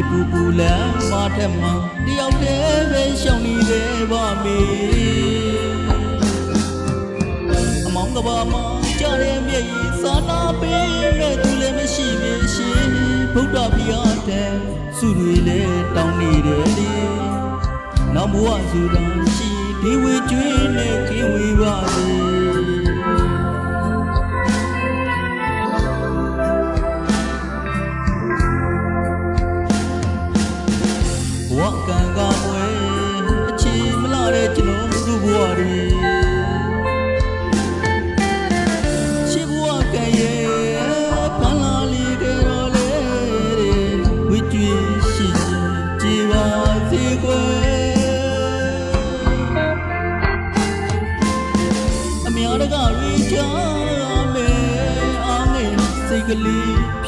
ပူပူလမ်းမထက်မှာတယောက်တည်းပဲရှောင်နေတယ်ပါမေအမောင်ကဘာမှာကြားတဲ့မျက်ရည်စာနာပေးမဲ့သူလည်းမရှိမေရှင်ဗုဒ္ဓဘုရားတဲ့စုတွေလည်းတောင်းနေတယ်လေနောက်ဘဝဆိုတာရှိဒီဝေကျွေးနဲ့ကင်းဝေးပါစေဝကံကမွေအချီမလာတဲ့ကျွန်တော်တို့ဘဝတွေရှိဘဝကံရဲ့ဖန်လာလီကြတော့လေဝိကျွေးရှိကြည်ပါစေကွယ်အများတကားရီချာမယ်အားငယ်စိတ်ကလေး